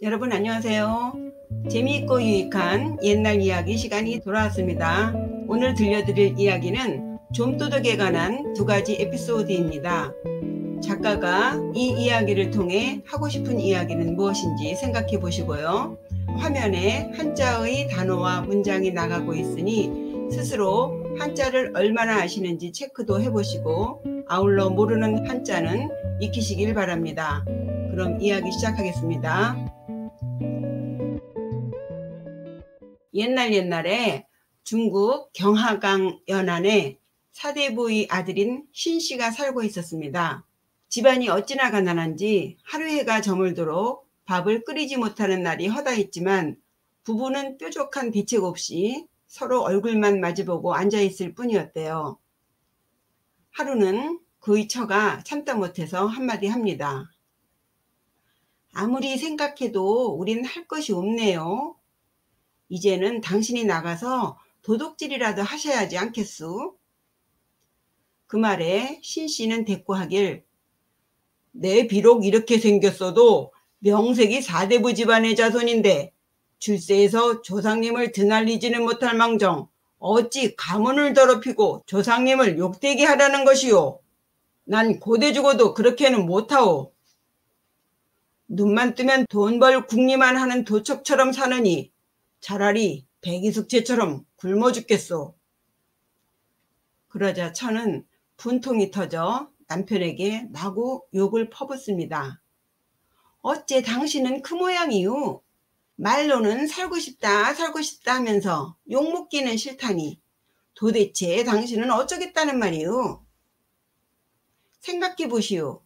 여러분 안녕하세요. 재미있고 유익한 옛날 이야기 시간이 돌아왔습니다. 오늘 들려드릴 이야기는 좀도둑에 관한 2가지 에피소드입니다. 작가가 이 이야기를 통해 하고 싶은 이야기는 무엇인지 생각해 보시고요. 화면에 한자의 단어와 문장이 나가고 있으니 스스로 한자를 얼마나 아시는지 체크도 해보시고 아울러 모르는 한자는 익히시길 바랍니다. 그럼 이야기 시작하겠습니다. 옛날에 중국 경하강 연안에 사대부의 아들인 신씨가 살고 있었습니다. 집안이 어찌나 가난한지 하루해가 저물도록 밥을 끓이지 못하는 날이 허다했지만 부부는 뾰족한 대책 없이 서로 얼굴만 마주보고 앉아있을 뿐이었대요. 하루는 그의 처가 참다 못해서 한마디 합니다. 아무리 생각해도 우린 할 것이 없네요. 이제는 당신이 나가서 도둑질이라도 하셔야지 않겠소? 그 말에 신씨는 대꾸하길, 내 비록 이렇게 생겼어도 명색이 사대부 집안의 자손인데 출세해서 조상님을 드날리지는 못할 망정 어찌 가문을 더럽히고 조상님을 욕되게 하라는 것이오. 난 고대 죽어도 그렇게는 못하오. 눈만 뜨면 돈 벌 궁리만 하는 도척처럼 사느니 차라리 백이숙제처럼 굶어 죽겠소. 그러자 처는 분통이 터져 남편에게 마구 욕을 퍼붓습니다. 어째 당신은 그 모양이요. 말로는 살고 싶다 하면서 욕먹기는 싫다니 도대체 당신은 어쩌겠다는 말이요. 생각해 보시오.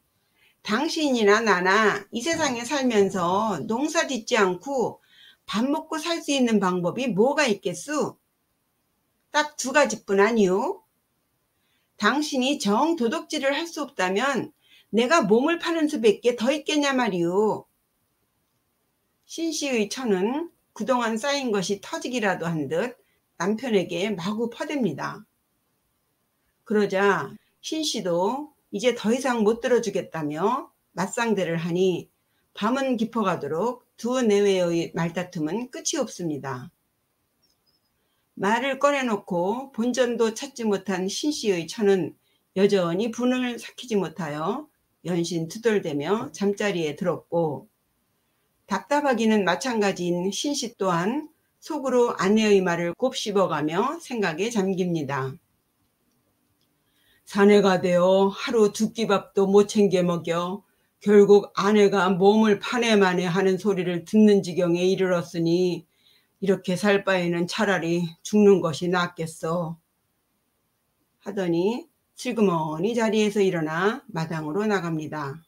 당신이나 나나 이 세상에 살면서 농사 짓지 않고 밥 먹고 살 수 있는 방법이 뭐가 있겠소? 딱 2가지뿐 아니오. 당신이 정 도둑질을 할 수 없다면 내가 몸을 파는 수밖에 더 있겠냐 말이오. 신씨의 처는 그동안 쌓인 것이 터지기라도 한 듯 남편에게 마구 퍼댑니다. 그러자 신씨도 이제 더 이상 못 들어주겠다며 맞상대를 하니 밤은 깊어가도록 두 내외의 말다툼은 끝이 없습니다. 말을 꺼내놓고 본전도 찾지 못한 신씨의 처는 여전히 분을 삭히지 못하여 연신 투덜대며 잠자리에 들었고, 답답하기는 마찬가지인 신씨 또한 속으로 아내의 말을 곱씹어가며 생각에 잠깁니다. 사내가 되어 하루 2끼밥도 못 챙겨 먹여 결국 아내가 몸을 파내마내 하는 소리를 듣는 지경에 이르렀으니 이렇게 살 바에는 차라리 죽는 것이 낫겠어. 하더니 슬그머니 자리에서 일어나 마당으로 나갑니다.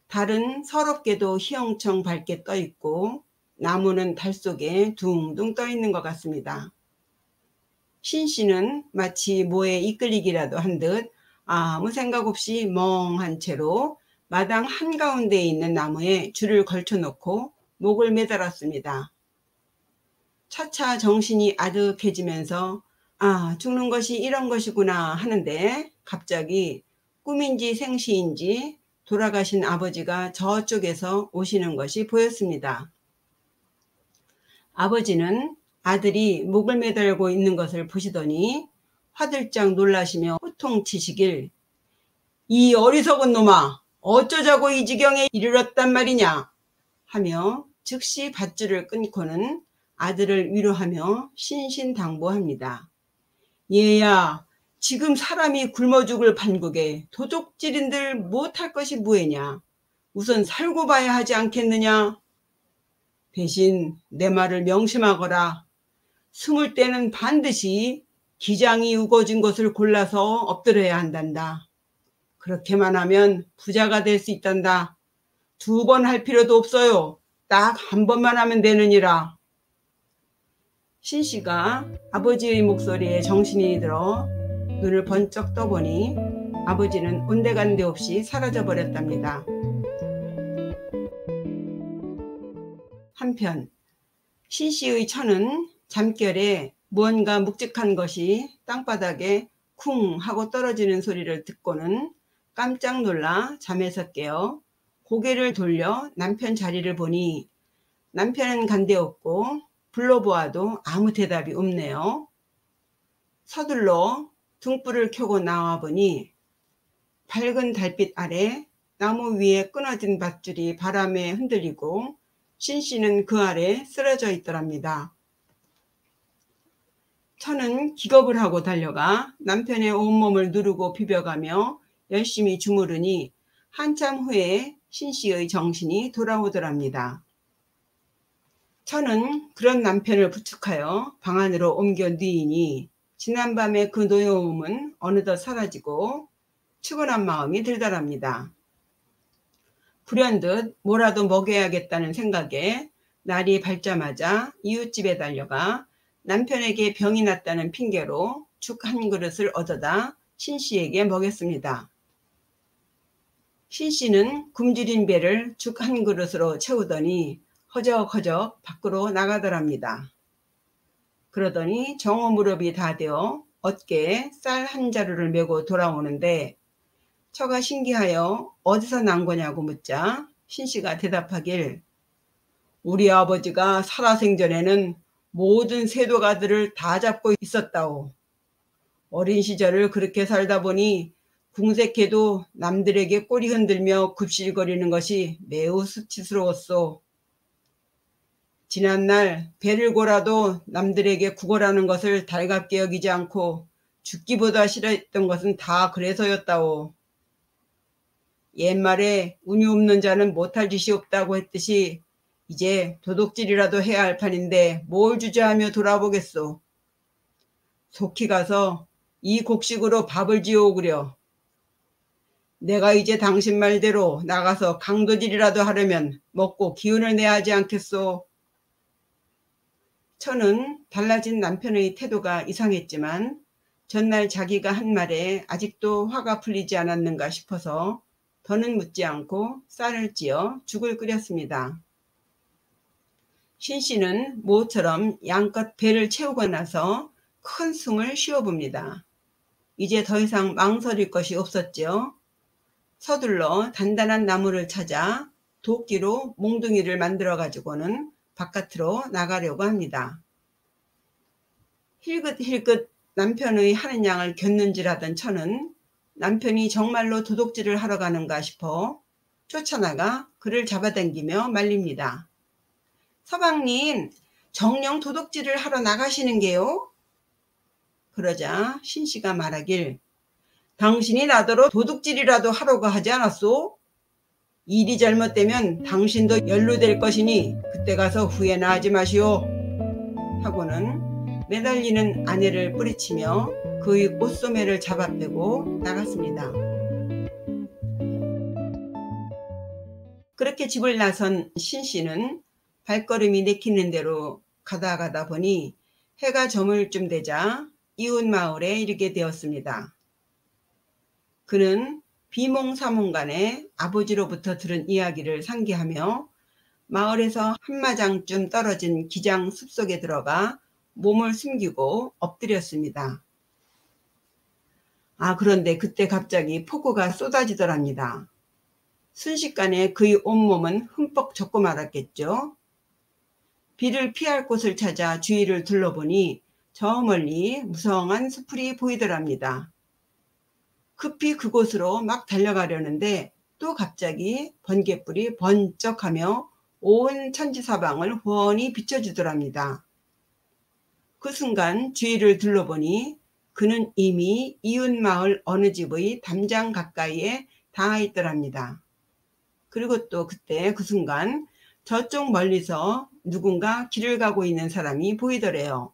달은 서럽게도 희영청 밝게 떠있고 나무는 달 속에 둥둥 떠있는 것 같습니다. 신씨는 마치 뭐에 이끌리기라도 한 듯 아무 생각 없이 멍한 채로 마당 한가운데에 있는 나무에 줄을 걸쳐놓고 목을 매달았습니다. 차차 정신이 아득해지면서 죽는 것이 이런 것이구나 하는데 갑자기 꿈인지 생시인지 돌아가신 아버지가 저쪽에서 오시는 것이 보였습니다. 아버지는 아들이 목을 매달고 있는 것을 보시더니 화들짝 놀라시며 호통치시길, 이 어리석은 놈아, 어쩌자고 이 지경에 이르렀단 말이냐 하며 즉시 밧줄을 끊고는 아들을 위로하며 신신당부합니다. 얘야, 지금 사람이 굶어 죽을 판국에 도둑질인들 못할 것이 뭐냐. 우선 살고 봐야 하지 않겠느냐. 대신 내 말을 명심하거라. 숨을 때는 반드시 기장이 우거진 것을 골라서 엎드려야 한단다. 그렇게만 하면 부자가 될 수 있단다. 2번 할 필요도 없어요. 딱 1번만 하면 되느니라. 신씨가 아버지의 목소리에 정신이 들어 눈을 번쩍 떠보니 아버지는 온데간데 없이 사라져버렸답니다. 한편 신씨의 처는 잠결에 무언가 묵직한 것이 땅바닥에 쿵 하고 떨어지는 소리를 듣고는 깜짝 놀라 잠에서 깨어 고개를 돌려 남편 자리를 보니 남편은 간데없고 불러보아도 아무 대답이 없네요. 서둘러 등불을 켜고 나와 보니 밝은 달빛 아래 나무 위에 끊어진 밧줄이 바람에 흔들리고 신씨는 그 아래 쓰러져 있더랍니다. 저는 기겁을 하고 달려가 남편의 온몸을 누르고 비벼가며 열심히 주무르니 한참 후에 신씨의 정신이 돌아오더랍니다. 저는 그런 남편을 부축하여 방 안으로 옮겨 누이니 지난밤의 그 노여움은 어느덧 사라지고 측은한 마음이 들더랍니다. 불현듯 뭐라도 먹여야겠다는 생각에 날이 밝자마자 이웃집에 달려가 남편에게 병이 났다는 핑계로 죽 한 그릇을 얻어다 신씨에게 먹였습니다. 신씨는 굶주린 배를 죽 한 그릇으로 채우더니 허적허적 밖으로 나가더랍니다. 그러더니 정오 무렵이 다 되어 어깨에 쌀 한 자루를 메고 돌아오는데 처가 신기하여 어디서 난 거냐고 묻자 신씨가 대답하길 우리 아버지가 살아생전에는 모든 세도가들을 다 잡고 있었다오. 어린 시절을 그렇게 살다 보니 궁색해도 남들에게 꼬리 흔들며 굽실거리는 것이 매우 수치스러웠소. 지난날 배를 골아도 남들에게 구걸하는 것을 달갑게 여기지 않고 죽기보다 싫어했던 것은 다 그래서였다오. 옛말에 운이 없는 자는 못할 짓이 없다고 했듯이 이제 도둑질이라도 해야 할 판인데 뭘 주저하며 돌아보겠소. 속히 가서 이 곡식으로 밥을 지어오구려. 내가 이제 당신 말대로 나가서 강도질이라도 하려면 먹고 기운을 내야 하지 않겠소. 저는 달라진 남편의 태도가 이상했지만 전날 자기가 한 말에 아직도 화가 풀리지 않았는가 싶어서 더는 묻지 않고 쌀을 찌어 죽을 끓였습니다. 신씨는 모처럼 양껏 배를 채우고 나서 큰 숨을 쉬어봅니다. 이제 더 이상 망설일 것이 없었지요. 서둘러 단단한 나무를 찾아 도끼로 몽둥이를 만들어 가지고는 바깥으로 나가려고 합니다. 힐끗힐끗 남편의 하는 양을 곁눈질하던 저는 남편이 정말로 도둑질을 하러 가는가 싶어 쫓아나가 그를 잡아당기며 말립니다. 서방님, 정녕 도둑질을 하러 나가시는 게요? 그러자 신씨가 말하길 당신이 나더러 도둑질이라도 하려고 하지 않았소? 일이 잘못되면 당신도 연루될 것이니 그때 가서 후회나 하지 마시오. 하고는 매달리는 아내를 뿌리치며 그의 옷소매를 잡아 빼고 나갔습니다. 그렇게 집을 나선 신씨는 발걸음이 내키는 대로 가다 보니 해가 저물 쯤 되자 이웃 마을에 이르게 되었습니다. 그는 비몽사몽간에 아버지로부터 들은 이야기를 상기하며 마을에서 한마장쯤 떨어진 기장 숲속에 들어가 몸을 숨기고 엎드렸습니다. 그런데 그때 갑자기 폭우가 쏟아지더랍니다. 순식간에 그의 온몸은 흠뻑 젖고 말았겠죠. 비를 피할 곳을 찾아 주위를 둘러보니 저 멀리 무성한 수풀이 보이더랍니다. 급히 그곳으로 막 달려가려는데 또 갑자기 번갯불이 번쩍하며 온 천지사방을 훤히 비춰주더랍니다. 그 순간 주위를 둘러보니 그는 이미 이웃마을 어느 집의 담장 가까이에 닿아 있더랍니다. 그리고 또 그때 그 순간 저쪽 멀리서 누군가 길을 가고 있는 사람이 보이더래요.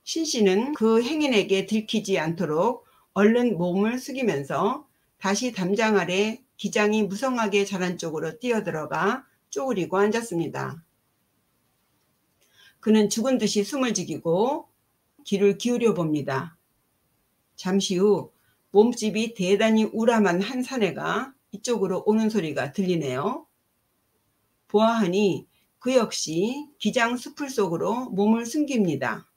신씨는 그 행인에게 들키지 않도록 얼른 몸을 숙이면서 다시 담장 아래 기장이 무성하게 자란 쪽으로 뛰어들어가 쪼그리고 앉았습니다. 그는 죽은 듯이 숨을 죽이고 귀를 기울여 봅니다. 잠시 후 몸집이 대단히 우람한 한 사내가 이쪽으로 오는 소리가 들리네요. 보아하니 그 역시 기장 수풀 속으로 몸을 숨깁니다.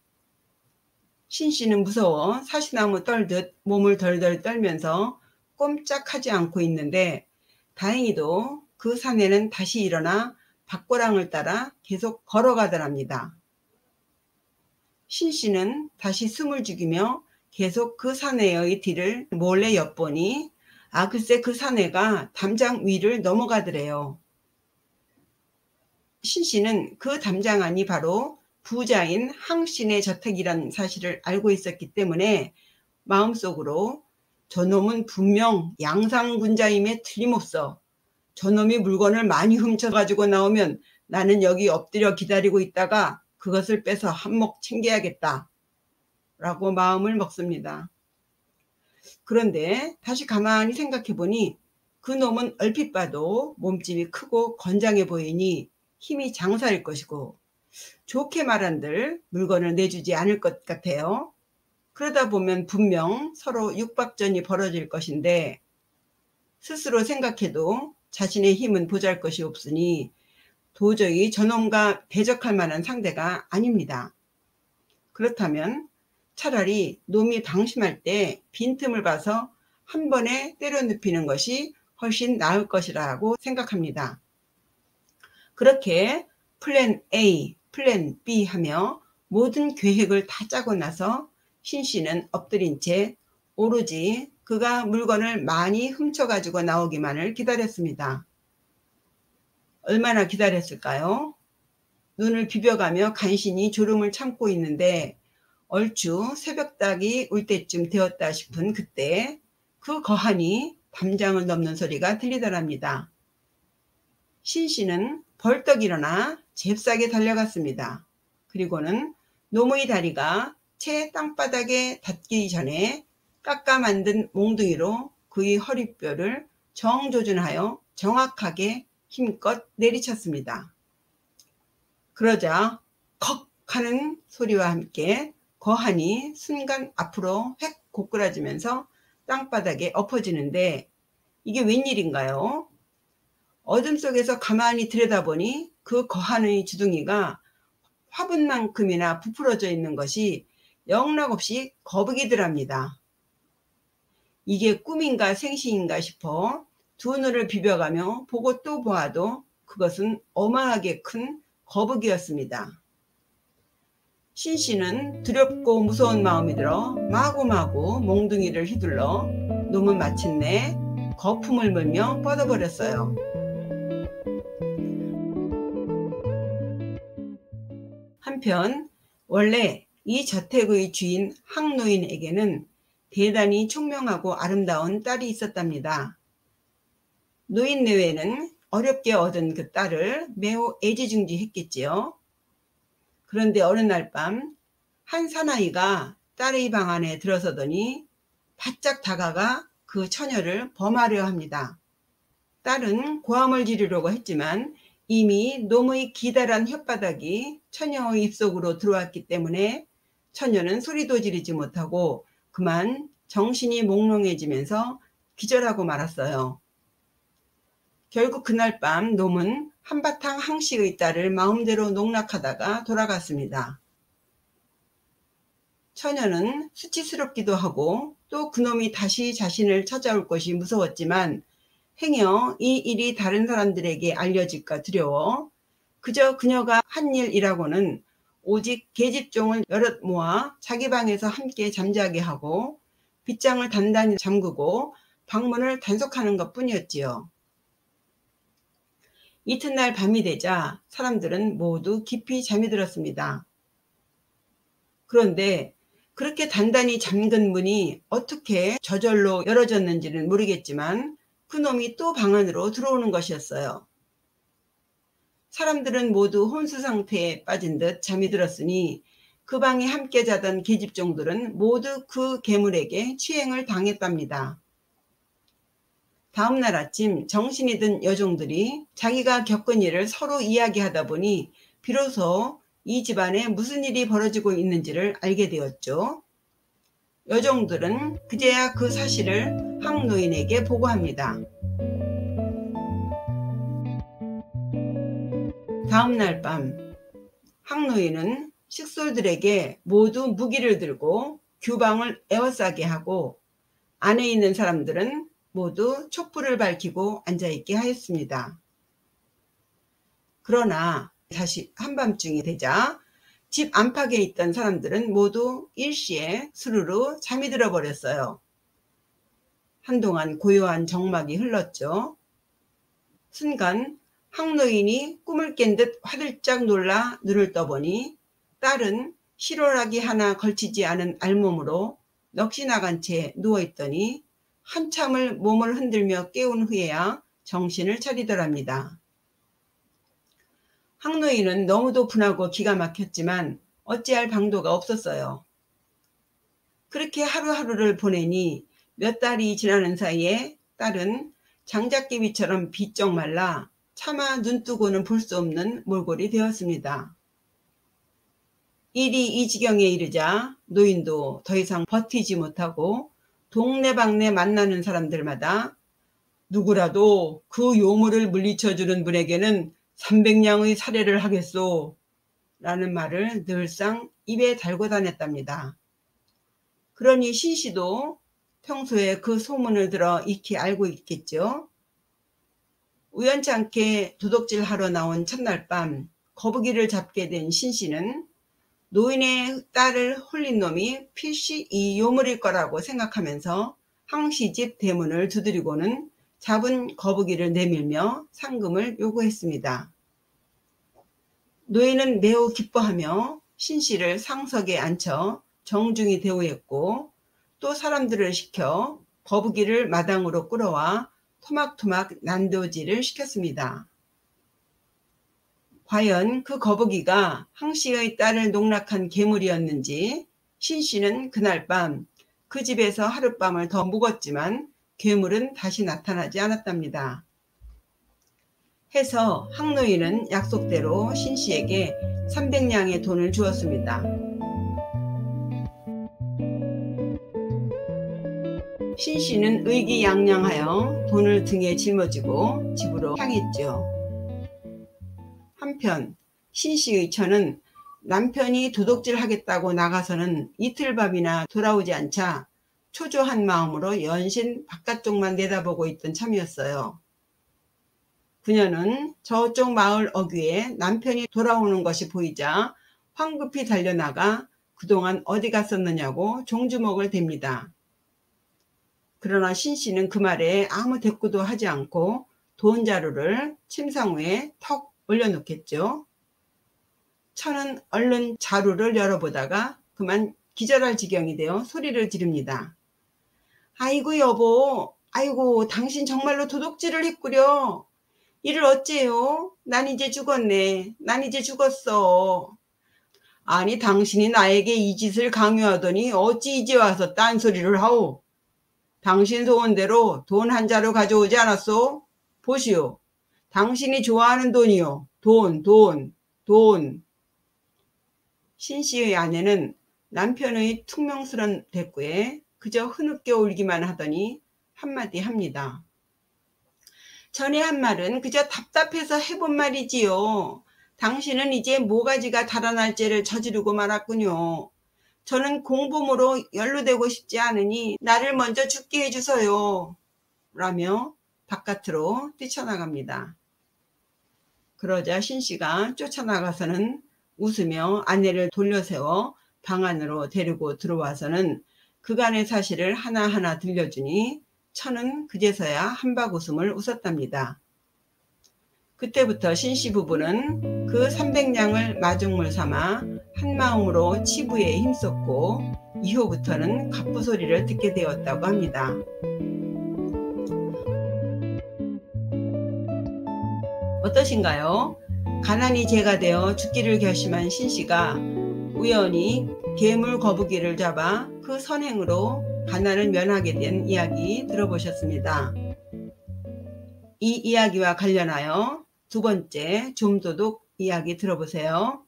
신씨는 무서워 사시나무 떨듯 몸을 덜덜 떨면서 꼼짝하지 않고 있는데 다행히도 그 사내는 다시 일어나 밭고랑을 따라 계속 걸어가더랍니다. 신씨는 다시 숨을 죽이며 계속 그 사내의 뒤를 몰래 엿보니 글쎄 그 사내가 담장 위를 넘어가더래요. 신씨는 그 담장 안이 바로 부자인 항신의 저택이란 사실을 알고 있었기 때문에 마음속으로 저놈은 분명 양상군자임에 틀림없어. 저놈이 물건을 많이 훔쳐가지고 나오면 나는 여기 엎드려 기다리고 있다가 그것을 빼서 한몫 챙겨야겠다 라고 마음을 먹습니다. 그런데 다시 가만히 생각해보니 그 놈은 얼핏 봐도 몸집이 크고 건장해 보이니 힘이 장사일 것이고 좋게 말한들 물건을 내주지 않을 것 같아요. 그러다 보면 분명 서로 육박전이 벌어질 것인데 스스로 생각해도 자신의 힘은 보잘것이 없으니 도저히 저놈과 대적할 만한 상대가 아닙니다. 그렇다면 차라리 놈이 방심할 때 빈틈을 봐서 한 번에 때려 눕히는 것이 훨씬 나을 것이라고 생각합니다. 그렇게 플랜 A, 플랜 B 하며 모든 계획을 다 짜고 나서 신씨는 엎드린 채 오로지 그가 물건을 많이 훔쳐가지고 나오기만을 기다렸습니다. 얼마나 기다렸을까요? 눈을 비벼가며 간신히 졸음을 참고 있는데 얼추 새벽닭이 울 때쯤 되었다 싶은 그때 그 거한이 담장을 넘는 소리가 들리더랍니다. 신씨는 벌떡 일어나 잽싸게 달려갔습니다. 그리고는 놈의 다리가 채 땅바닥에 닿기 전에 깎아 만든 몽둥이로 그의 허리뼈를 정조준하여 정확하게 힘껏 내리쳤습니다. 그러자 컥 하는 소리와 함께 거한이 순간 앞으로 획 고꾸라지면서 땅바닥에 엎어지는데 이게 웬일인가요? 어둠 속에서 가만히 들여다보니 그 거한의 주둥이가 화분만큼이나 부풀어져 있는 것이 영락없이 거북이더랍니다. 이게 꿈인가 생시인가 싶어 두 눈을 비벼가며 보고 또 보아도 그것은 어마하게 큰 거북이였습니다. 신씨는 두렵고 무서운 마음이 들어 마구마구 몽둥이를 휘둘러 놈은 마침내 거품을 물며 뻗어버렸어요. 한편 원래 이 저택의 주인 항노인에게는 대단히 총명하고 아름다운 딸이 있었답니다. 노인 내외는 어렵게 얻은 그 딸을 매우 애지중지했겠지요. 그런데 어느 날 밤 한 사나이가 딸의 방 안에 들어서더니 바짝 다가가 그 처녀를 범하려 합니다. 딸은 고함을 지르려고 했지만 이미 놈의 기다란 혓바닥이 처녀의 입속으로 들어왔기 때문에 처녀는 소리도 지르지 못하고 그만 정신이 몽롱해지면서 기절하고 말았어요. 결국 그날 밤 놈은 한바탕 항씨의 딸을 마음대로 농락하다가 돌아갔습니다. 처녀는 수치스럽기도 하고 또 그놈이 다시 자신을 찾아올 것이 무서웠지만 행여 이 일이 다른 사람들에게 알려질까 두려워 그저 그녀가 한 일이라고는 오직 계집종을 여럿 모아 자기 방에서 함께 잠자게 하고 빗장을 단단히 잠그고 방문을 단속하는 것뿐이었지요. 이튿날 밤이 되자 사람들은 모두 깊이 잠이 들었습니다. 그런데 그렇게 단단히 잠근 문이 어떻게 저절로 열어졌는지는 모르겠지만 그놈이 또 방 안으로 들어오는 것이었어요. 사람들은 모두 혼수 상태에 빠진 듯 잠이 들었으니 그 방에 함께 자던 계집종들은 모두 그 괴물에게 취행을 당했답니다. 다음날 아침 정신이 든 여종들이 자기가 겪은 일을 서로 이야기하다 보니 비로소 이 집안에 무슨 일이 벌어지고 있는지를 알게 되었죠. 여종들은 그제야 그 사실을 항노인에게 보고합니다. 다음날 밤 항노인은 식솔들에게 모두 무기를 들고 규방을 에워싸게 하고 안에 있는 사람들은 모두 촛불을 밝히고 앉아있게 하였습니다. 그러나 다시 한밤중이 되자 집 안팎에 있던 사람들은 모두 일시에 스르르 잠이 들어버렸어요. 한동안 고요한 정막이 흘렀죠. 순간 항노인이 꿈을 깬 듯 화들짝 놀라 눈을 떠보니 딸은 실오라기 하나 걸치지 않은 알몸으로 넋이 나간 채 누워있더니 한참을 몸을 흔들며 깨운 후에야 정신을 차리더랍니다. 항노인은 너무도 분하고 기가 막혔지만 어찌할 방도가 없었어요. 그렇게 하루하루를 보내니 몇 달이 지나는 사이에 딸은 장작개비처럼 비쩍 말라 차마 눈뜨고는 볼 수 없는 몰골이 되었습니다. 일이 이 지경에 이르자 노인도 더 이상 버티지 못하고 동네방네 만나는 사람들마다 누구라도 그 요물을 물리쳐주는 분에게는 300냥의 살해를 하겠소 라는 말을 늘상 입에 달고 다녔답니다. 그러니 신씨도 평소에 그 소문을 들어 익히 알고 있겠죠. 우연치 않게 도둑질하러 나온 첫날 밤 거북이를 잡게 된 신씨는 노인의 딸을 홀린 놈이 필시 이 요물일 거라고 생각하면서 항시집 대문을 두드리고는 잡은 거북이를 내밀며 상금을 요구했습니다. 노인은 매우 기뻐하며 신씨를 상석에 앉혀 정중히 대우했고 또 사람들을 시켜 거북이를 마당으로 끌어와 토막토막 난도질을 시켰습니다. 과연 그 거북이가 항씨의 딸을 농락한 괴물이었는지 신씨는 그날 밤 그 집에서 하룻밤을 더 묵었지만 괴물은 다시 나타나지 않았답니다. 해서 항노인은 약속대로 신씨에게 300냥의 돈을 주었습니다. 신씨는 의기양양하여 돈을 등에 짊어지고 집으로 향했죠. 한편 신씨의 처는 남편이 도둑질하겠다고 나가서는 이틀밤이나 돌아오지 않자 초조한 마음으로 연신 바깥쪽만 내다보고 있던 참이었어요. 그녀는 저쪽 마을 어귀에 남편이 돌아오는 것이 보이자 황급히 달려나가 그동안 어디 갔었느냐고 종주먹을 댑니다. 그러나 신씨는 그 말에 아무 대꾸도 하지 않고 돈 자루를 침상위에 턱 올려놓겠죠. 처는 얼른 자루를 열어보다가 그만 기절할 지경이 되어 소리를 지릅니다. 아이고 여보, 아이고 당신 정말로 도둑질을 했구려. 이를 어째요? 난 이제 죽었네. 난 이제 죽었어. 아니 당신이 나에게 이 짓을 강요하더니 어찌 이제 와서 딴소리를 하오. 당신 소원대로 돈 한 자루 가져오지 않았소? 보시오. 당신이 좋아하는 돈이요. 돈. 신씨의 아내는 남편의 퉁명스런 대꾸에 그저 흐느껴 울기만 하더니 한마디 합니다. 전에 한 말은 그저 답답해서 해본 말이지요. 당신은 이제 모가지가 달아날 죄를 저지르고 말았군요. 저는 공범으로 연루되고 싶지 않으니 나를 먼저 죽게 해주세요. 라며 바깥으로 뛰쳐나갑니다. 그러자 신씨가 쫓아나가서는 웃으며 아내를 돌려세워 방 안으로 데리고 들어와서는 그간의 사실을 하나하나 들려주니 처는 그제서야 한박 웃음을 웃었답니다. 그때부터 신씨 부부는 그 300냥을 마중물 삼아 한마음으로 치부에 힘썼고 이후부터는 갑부소리를 듣게 되었다고 합니다. 어떠신가요? 가난이 죄가 되어 죽기를 결심한 신씨가 우연히 괴물 거북이를 잡아 그 선행으로 가난을 면하게 된 이야기 들어보셨습니다. 이 이야기와 관련하여 두 번째 좀도둑 이야기 들어보세요.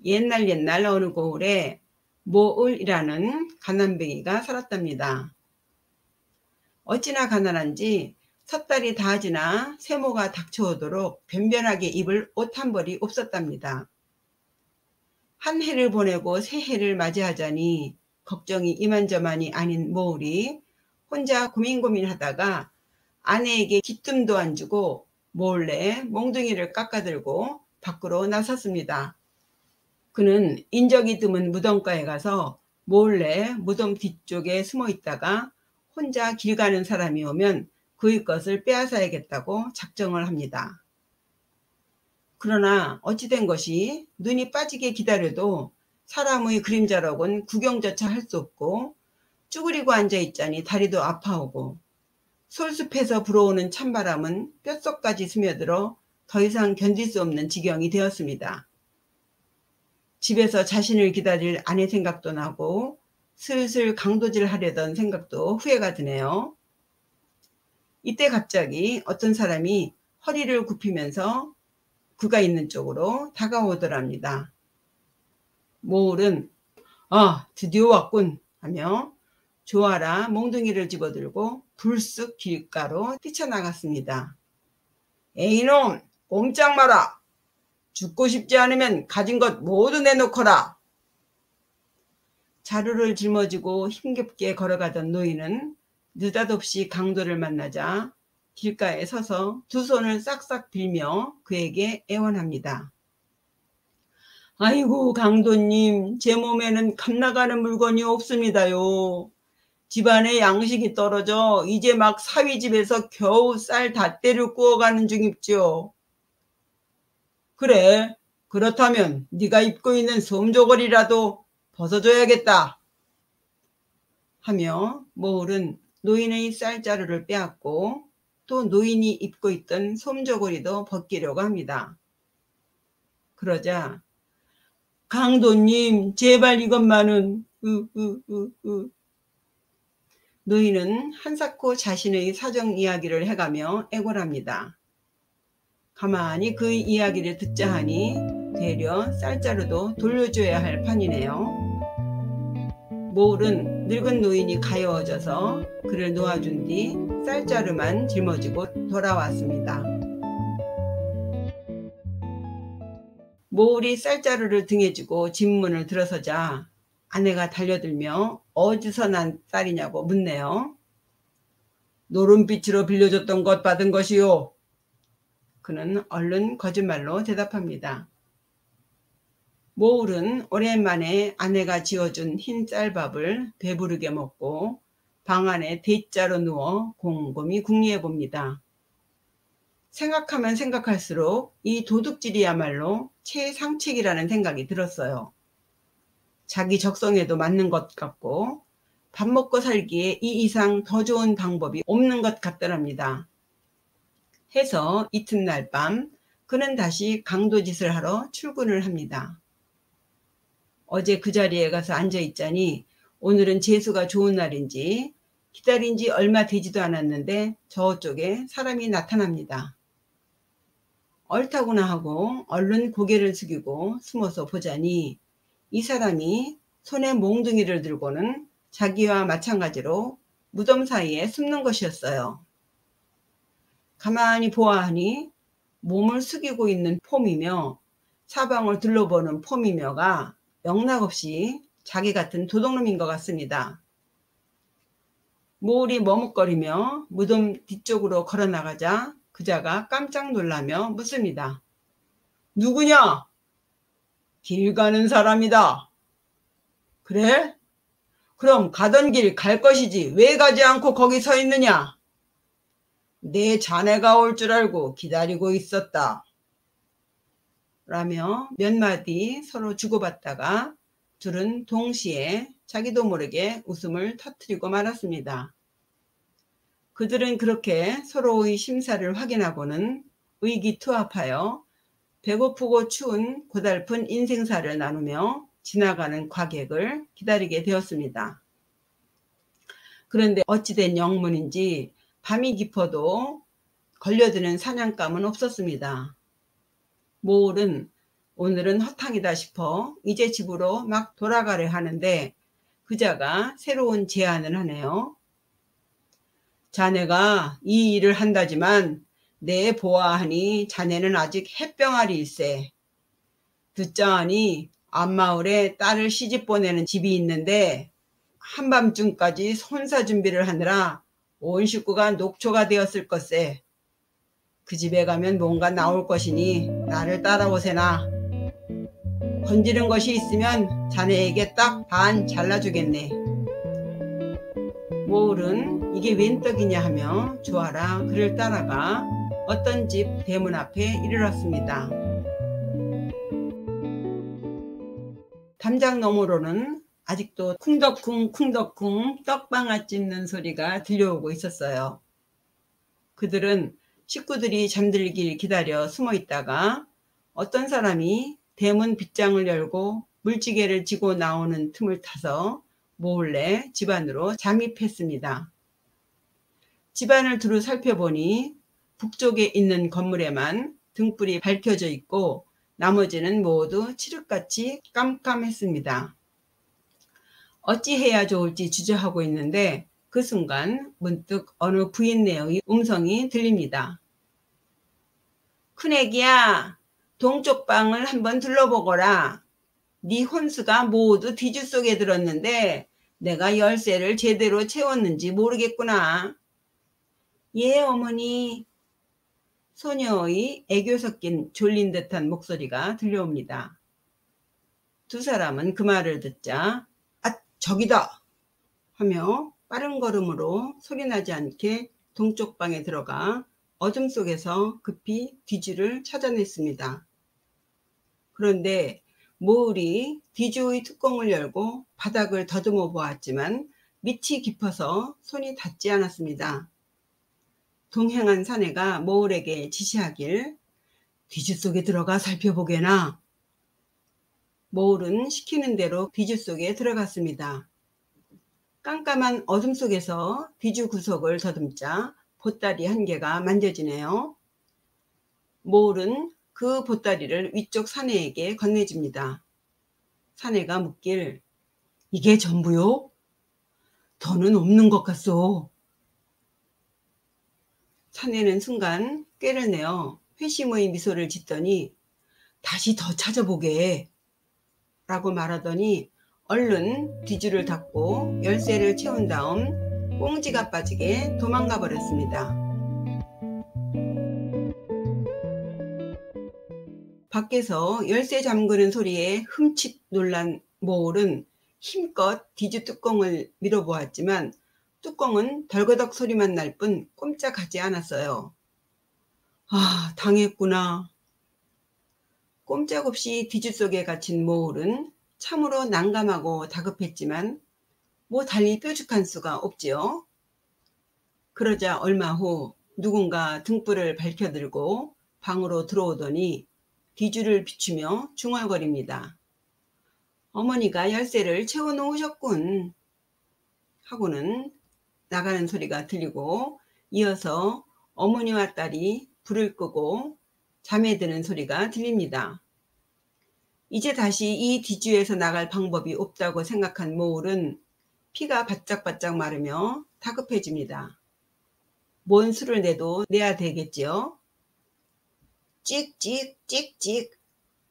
옛날 어느 고을에 모을이라는 가난뱅이가 살았답니다. 어찌나 가난한지 섣달이 다 지나 세모가 닥쳐오도록 변변하게 입을 옷 한 벌이 없었답니다. 한 해를 보내고 새 해를 맞이하자니 걱정이 이만저만이 아닌 모을이 혼자 고민하다가 아내에게 기뜸도 안 주고 몰래 몽둥이를 깎아들고 밖으로 나섰습니다. 그는 인적이 드문 무덤가에 가서 몰래 무덤 뒤쪽에 숨어 있다가 혼자 길 가는 사람이 오면 그의 것을 빼앗아야겠다고 작정을 합니다. 그러나 어찌된 것이 눈이 빠지게 기다려도 사람의 그림자라곤 구경조차 할 수 없고 쭈그리고 앉아있자니 다리도 아파오고 솔숲에서 불어오는 찬바람은 뼛속까지 스며들어 더 이상 견딜 수 없는 지경이 되었습니다. 집에서 자신을 기다릴 아내 생각도 나고 슬슬 강도질 하려던 생각도 후회가 드네요. 이때 갑자기 어떤 사람이 허리를 굽히면서 그가 있는 쪽으로 다가오더랍니다. 모울은 드디어 왔군 하며 조아라 몽둥이를 집어들고 불쑥 길가로 뛰쳐나갔습니다. 에이놈, 꼼짝 마라. 죽고 싶지 않으면 가진 것 모두 내놓거라. 자루를 짊어지고 힘겹게 걸어가던 노인은 느닷없이 강도를 만나자 길가에 서서 두 손을 싹싹 빌며 그에게 애원합니다. 아이고 강도님, 제 몸에는 값나가는 물건이 없습니다요. 집안에 양식이 떨어져 이제 막 사위집에서 겨우 쌀 닷대를 구워가는 중입지요. 그래, 그렇다면 네가 입고 있는 솜저고리라도 벗어줘야겠다 하며 모울은 노인의 쌀자루를 빼앗고 또 노인이 입고 있던 솜저고리도 벗기려고 합니다. 그러자 강도님, 제발 이것만은 노인은 한사코 자신의 사정 이야기를 해가며 애걸합니다. 가만히 그 이야기를 듣자 하니 되려 쌀자루도 돌려줘야 할 판이네요. 모울은 늙은 노인이 가여워져서 그를 놓아준 뒤 쌀자루만 짊어지고 돌아왔습니다. 모울이 쌀자루를 등에 지고 집문을 들어서자 아내가 달려들며 어디서 난 쌀이냐고 묻네요. 노름빛으로 빌려줬던 것 받은 것이요. 그는 얼른 거짓말로 대답합니다. 모울은 오랜만에 아내가 지어준 흰 쌀밥을 배부르게 먹고 방 안에 대자로 누워 곰곰이 궁리해 봅니다. 생각하면 생각할수록 이 도둑질이야말로 최상책이라는 생각이 들었어요. 자기 적성에도 맞는 것 같고 밥 먹고 살기에 이 이상 더 좋은 방법이 없는 것 같더랍니다. 해서 이튿날 밤 그는 다시 강도짓을 하러 출근을 합니다. 어제 그 자리에 가서 앉아있자니 오늘은 재수가 좋은 날인지 기다린 지 얼마 되지도 않았는데 저쪽에 사람이 나타납니다. 옳다구나 하고 얼른 고개를 숙이고 숨어서 보자니 이 사람이 손에 몽둥이를 들고는 자기와 마찬가지로 무덤 사이에 숨는 것이었어요. 가만히 보아하니 몸을 숙이고 있는 폼이며 사방을 둘러보는 폼이며가 영락없이 자기 같은 도둑놈인 것 같습니다. 모울이 머뭇거리며 무덤 뒤쪽으로 걸어나가자 그자가 깜짝 놀라며 묻습니다. 누구냐? 길 가는 사람이다. 그래? 그럼 가던 길 갈 것이지 왜 가지 않고 거기 서 있느냐? 내 자네가 올 줄 알고 기다리고 있었다. 라며 몇 마디 서로 주고받다가 둘은 동시에 자기도 모르게 웃음을 터뜨리고 말았습니다. 그들은 그렇게 서로의 심사를 확인하고는 의기투합하여 배고프고 추운 고달픈 인생사를 나누며 지나가는 과객을 기다리게 되었습니다. 그런데 어찌된 영문인지 밤이 깊어도 걸려드는 사냥감은 없었습니다. 모울은 오늘은 허탕이다 싶어 이제 집으로 막 돌아가려 하는데 그자가 새로운 제안을 하네요. 자네가 이 일을 한다지만 내 보아하니 자네는 아직 햇병아리일세. 듣자하니 앞마을에 딸을 시집 보내는 집이 있는데 한밤중까지 손사 준비를 하느라 온 식구가 녹초가 되었을 것세. 그 집에 가면 뭔가 나올 것이니 나를 따라오세나. 건지는 것이 있으면 자네에게 딱 반 잘라주겠네. 모울은 이게 웬 떡이냐 하며 좋아라 그를 따라가 어떤 집 대문 앞에 이르렀습니다. 담장 너머로는 아직도 쿵덕쿵 쿵덕쿵 떡방아 찢는 소리가 들려오고 있었어요. 그들은 식구들이 잠들길 기다려 숨어 있다가 어떤 사람이 대문 빗장을 열고 물지개를 지고 나오는 틈을 타서 몰래 집 안으로 잠입했습니다. 집안을 두루 살펴보니 북쪽에 있는 건물에만 등불이 밝혀져 있고 나머지는 모두 칠흑같이 깜깜했습니다. 어찌해야 좋을지 주저하고 있는데 그 순간 문득 어느 부인네의 음성이 들립니다. 큰애기야, 동쪽 방을 한번 둘러보거라. 네 혼수가 모두 뒤주 속에 들었는데 내가 열쇠를 제대로 채웠는지 모르겠구나. 예, 어머니. 소녀의 애교 섞인 졸린 듯한 목소리가 들려옵니다. 두 사람은 그 말을 듣자 아, 저기다 하며 빠른 걸음으로 소리나지 않게 동쪽 방에 들어가 어둠 속에서 급히 뒤주를 찾아냈습니다. 그런데 모울이 뒤주의 뚜껑을 열고 바닥을 더듬어 보았지만 밑이 깊어서 손이 닿지 않았습니다. 동행한 사내가 모울에게 지시하길 뒤주 속에 들어가 살펴보게나. 모울은 시키는 대로 뒤주 속에 들어갔습니다. 깜깜한 어둠 속에서 뒤주 구석을 더듬자 보따리 한 개가 만져지네요. 모울은 그 보따리를 위쪽 사내에게 건네줍니다. 사내가 묻길 이게 전부요? 더는 없는 것 같소. 사내는 순간 꾀를 내어 회심의 미소를 짓더니 다시 더 찾아보게 라고 말하더니 얼른 뒤주를 닫고 열쇠를 채운 다음 꽁지가 빠지게 도망가 버렸습니다. 밖에서 열쇠 잠그는 소리에 흠칫 놀란 모울은 힘껏 뒤주 뚜껑을 밀어보았지만 뚜껑은 덜거덕 소리만 날 뿐 꼼짝하지 않았어요. 아, 당했구나. 꼼짝없이 뒤주 속에 갇힌 모울은 참으로 난감하고 다급했지만 뭐 달리 뾰족한 수가 없지요. 그러자 얼마 후 누군가 등불을 밝혀들고 방으로 들어오더니 뒤주를 비추며 중얼거립니다. 어머니가 열쇠를 채워놓으셨군 하고는 나가는 소리가 들리고 이어서 어머니와 딸이 불을 끄고 잠에 드는 소리가 들립니다. 이제 다시 이 뒤주에서 나갈 방법이 없다고 생각한 모울은 피가 바짝바짝 마르며 다급해집니다. 뭔 수를 내도 내야 되겠지요. 찍찍 찍찍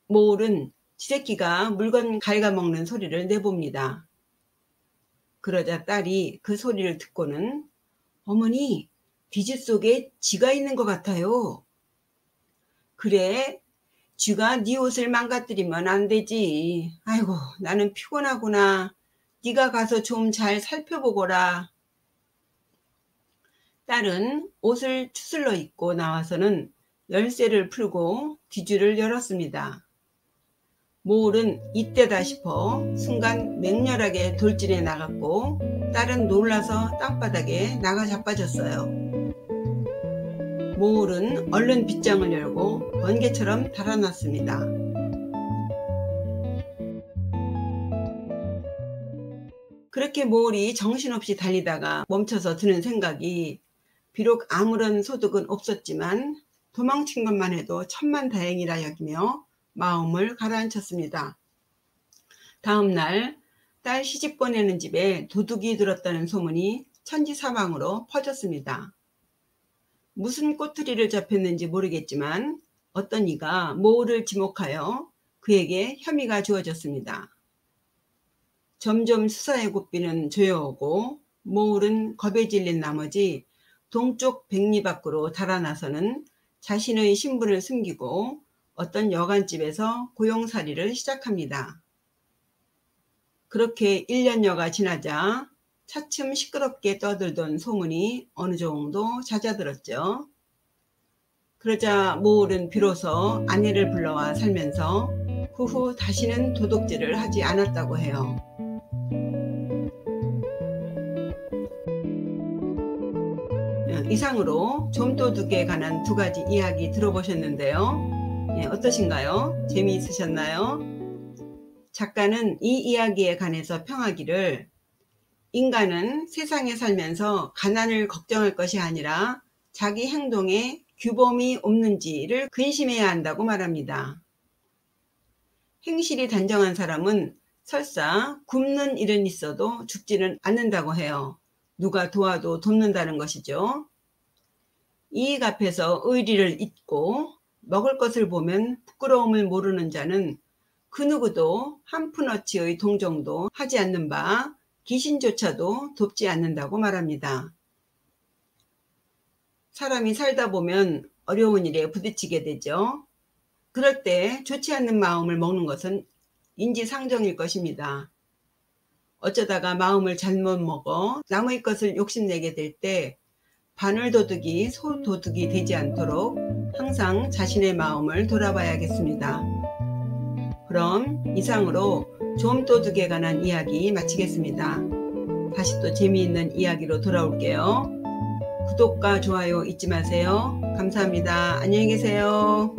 모울은 지새끼가 물건 갉아먹는 소리를 내봅니다. 그러자 딸이 그 소리를 듣고는 어머니 뒤주 속에 쥐가 있는 것 같아요. 그래 쥐가 네 옷을 망가뜨리면 안 되지. 아이고 나는 피곤하구나. 네가 가서 좀 잘 살펴보거라. 딸은 옷을 추슬러 입고 나와서는 열쇠를 풀고 뒤주를 열었습니다. 모울은 이때다 싶어 순간 맹렬하게 돌진해 나갔고 딸은 놀라서 땅바닥에 나가 자빠졌어요. 모울은 얼른 빗장을 열고 번개처럼 달아났습니다. 그렇게 모울이 정신없이 달리다가 멈춰서 드는 생각이 비록 아무런 소득은 없었지만 도망친 것만 해도 천만다행이라 여기며 마음을 가라앉혔습니다. 다음 날 딸 시집 보내는 집에 도둑이 들었다는 소문이 천지사방으로 퍼졌습니다. 무슨 꼬투리를 잡혔는지 모르겠지만 어떤 이가 모울을 지목하여 그에게 혐의가 주어졌습니다. 점점 수사의 고삐는 조여오고 모울은 겁에 질린 나머지 동쪽 백리 밖으로 달아나서는 자신의 신분을 숨기고 어떤 여관집에서 고용살이를 시작합니다. 그렇게 1년여가 지나자 차츰 시끄럽게 떠들던 소문이 어느 정도 잦아들었죠. 그러자 모울은 비로소 아내를 불러와 살면서 그 후 다시는 도둑질을 하지 않았다고 해요. 이상으로 좀도둑에 관한 2가지 이야기 들어보셨는데요. 어떠신가요? 재미있으셨나요? 작가는 이 이야기에 관해서 평하기를, 인간은 세상에 살면서 가난을 걱정할 것이 아니라 자기 행동에 규범이 없는지를 근심해야 한다고 말합니다. 행실이 단정한 사람은 설사 굶는 일은 있어도 죽지는 않는다고 해요. 누가 도와도 돕는다는 것이죠. 이익 앞에서 의리를 잊고 먹을 것을 보면 부끄러움을 모르는 자는 그 누구도 한 푼어치의 동정도 하지 않는 바 귀신조차도 돕지 않는다고 말합니다. 사람이 살다 보면 어려운 일에 부딪히게 되죠. 그럴 때 좋지 않는 마음을 먹는 것은 인지상정일 것입니다. 어쩌다가 마음을 잘못 먹어 남의 것을 욕심내게 될 때 바늘도둑이 소도둑이 되지 않도록 항상 자신의 마음을 돌아봐야겠습니다. 그럼 이상으로 좀도둑에 관한 이야기 마치겠습니다. 다시 또 재미있는 이야기로 돌아올게요. 구독과 좋아요 잊지 마세요. 감사합니다. 안녕히 계세요.